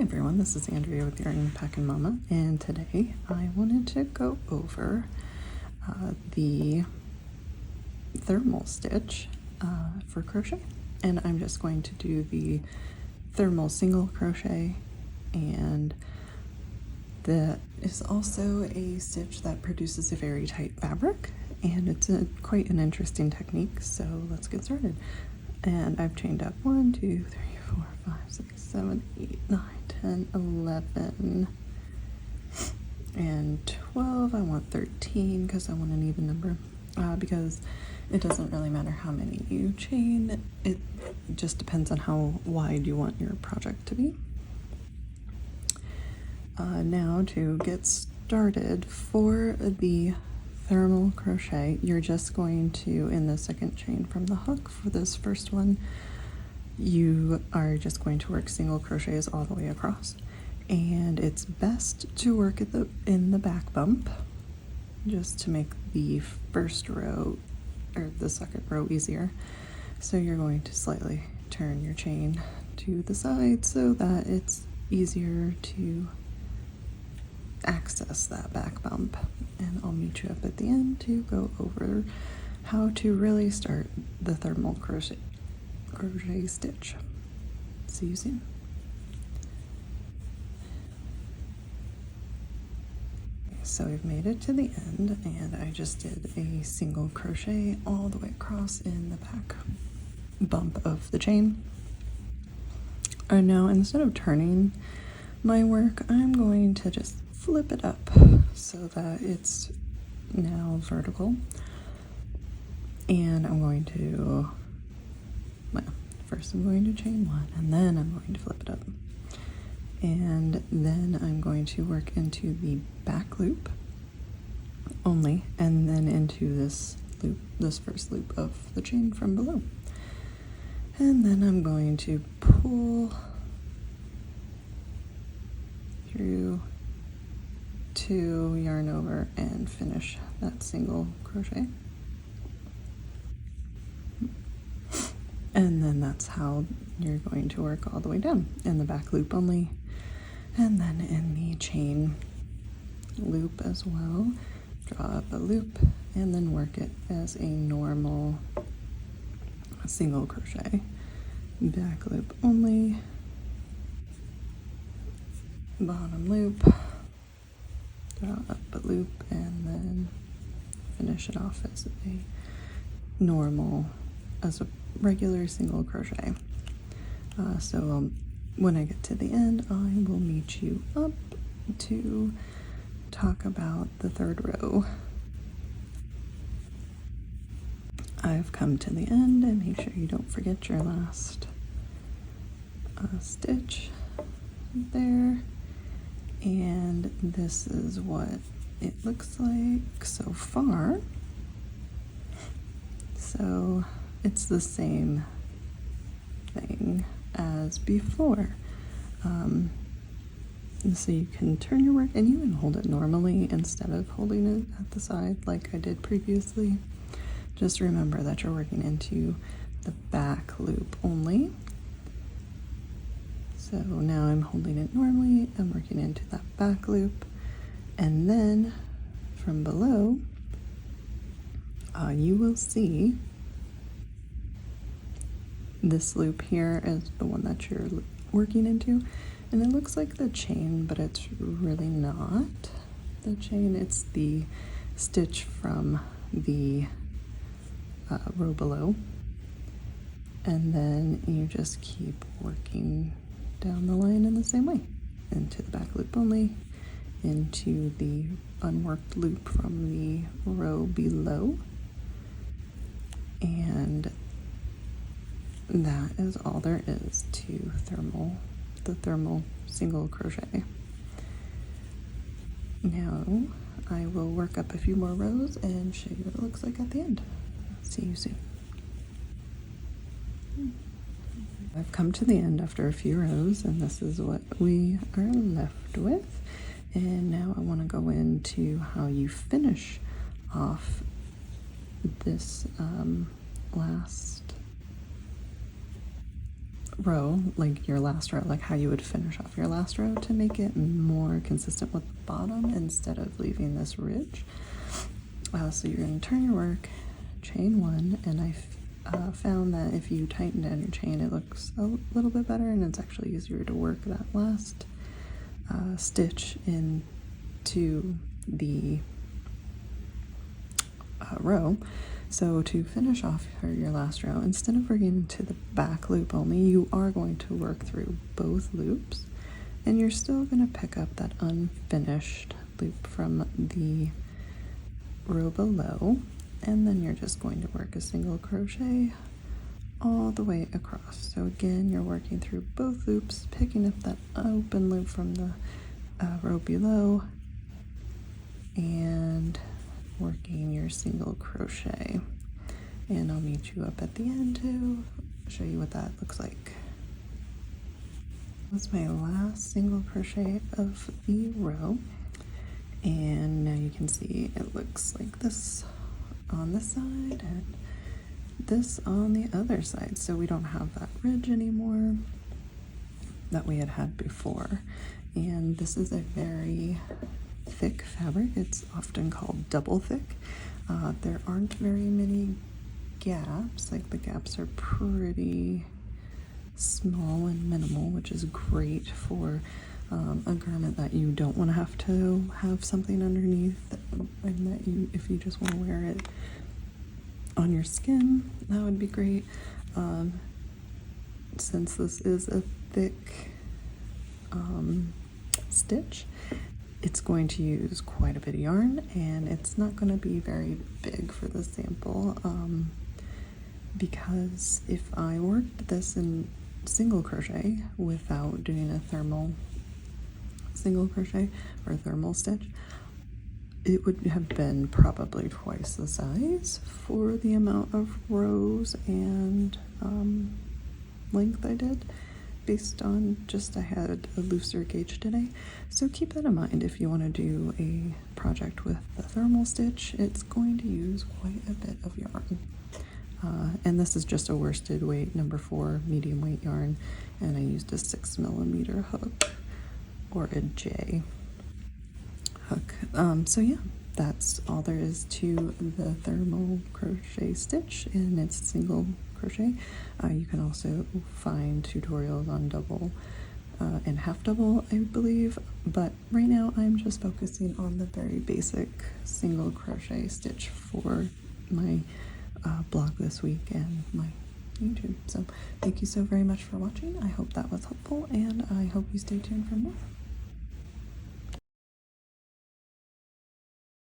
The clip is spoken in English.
everyone, this is Andrea with Yarn Packin' Mama, and today I wanted to go over the thermal stitch for crochet. And I'm just going to do the thermal single crochet, and that is also a stitch that produces a very tight fabric, and it's quite an interesting technique. So let's get started. And I've chained up 1, 2, 3, 4, 5, 6, 7, 8, 9, 10, 11, and 12. I want 13 because I want an even number, because it doesn't really matter how many you chain. It just depends on how wide you want your project to be. Now to get started for the thermal crochet, you're just going to, in the second chain from the hook for this first one, you are just going to work single crochets all the way across. And it's best to work in the back bump, just to make the first row or the second row easier. So you're going to slightly turn your chain to the side so that it's easier to access that back bump. And I'll meet you up at the end to go over how to really start the thermal crochet stitch. See you soon. So we've made it to the end, and I just did a single crochet all the way across in the back bump of the chain. And now, instead of turning my work, I'm going to just flip it up so that it's now vertical. And I'm going to, well, first I'm going to chain 1, and then I'm going to flip it up. And then I'm going to work into the back loop only, and then into this loop, this first loop of the chain from below. And then I'm going to pull through 2, yarn over, and finish that single crochet. And then that's how you're going to work all the way down, in the back loop only, and then in the chain loop as well. Draw up a loop and then work it as a normal single crochet. Back loop only, bottom loop, draw up a loop, and then finish it off as a normal, as a regular single crochet. So when I get to the end, I will meet you up to talk about the third row. I've come to the end, and make sure you don't forget your last stitch there. And this is what it looks like so far. So it's the same thing as before. So you can turn your work, and you can hold it normally instead of holding it at the side like I did previously. Just remember that you're working into the back loop only. So now I'm holding it normally, I'm working into that back loop, and then from below you will see this loop here is the one that you're working into, and it looks like the chain, but it's really not the chain. It's the stitch from the row below, and then you just keep working down the line in the same way, into the back loop only, into the unworked loop from the row below, and that is all there is to the thermal single crochet. Now I will work up a few more rows and show you what it looks like at the end. See you soon. I've come to the end after a few rows, and this is what we are left with. And now I want to go into how you finish off this last row, like your last row, like how you would finish off your last row to make it more consistent with the bottom instead of leaving this ridge. So you're going to turn your work, chain one, and I found that if you tighten down your chain, it looks a little bit better, and it's actually easier to work that last stitch into the row. So to finish off your last row, instead of working into the back loop only, you are going to work through both loops, and you're still going to pick up that unfinished loop from the row below, and then you're just going to work a single crochet all the way across. So again, you're working through both loops, picking up that open loop from the row below, and working your single crochet. And I'll meet you up at the end to show you what that looks like. That's my last single crochet of the row, and now you can see it looks like this on this side and this on the other side. So we don't have that ridge anymore that we had before. And this is a very thick fabric. It's often called double thick. There aren't very many gaps. Like, the gaps are pretty small and minimal, which is great for a garment that you don't want to have something underneath, and that if you just want to wear it on your skin, that would be great. Since this is a thick stitch, it's going to use quite a bit of yarn, and it's not going to be very big for the sample, because if I worked this in single crochet without doing a thermal single crochet or thermal stitch, it would have been probably twice the size for the amount of rows and length I did, based on just I had a looser gauge today. So keep that in mind if you want to do a project with the thermal stitch. It's going to use quite a bit of yarn. And this is just a worsted weight number 4 medium weight yarn, and I used a 6mm hook, or a J hook. So yeah, that's all there is to the thermal crochet stitch, and it's single crochet. You can also find tutorials on double and half double, I believe, but right now I'm just focusing on the very basic single crochet stitch for my blog this week and my YouTube. So thank you so very much for watching. I hope that was helpful, and I hope you stay tuned for more.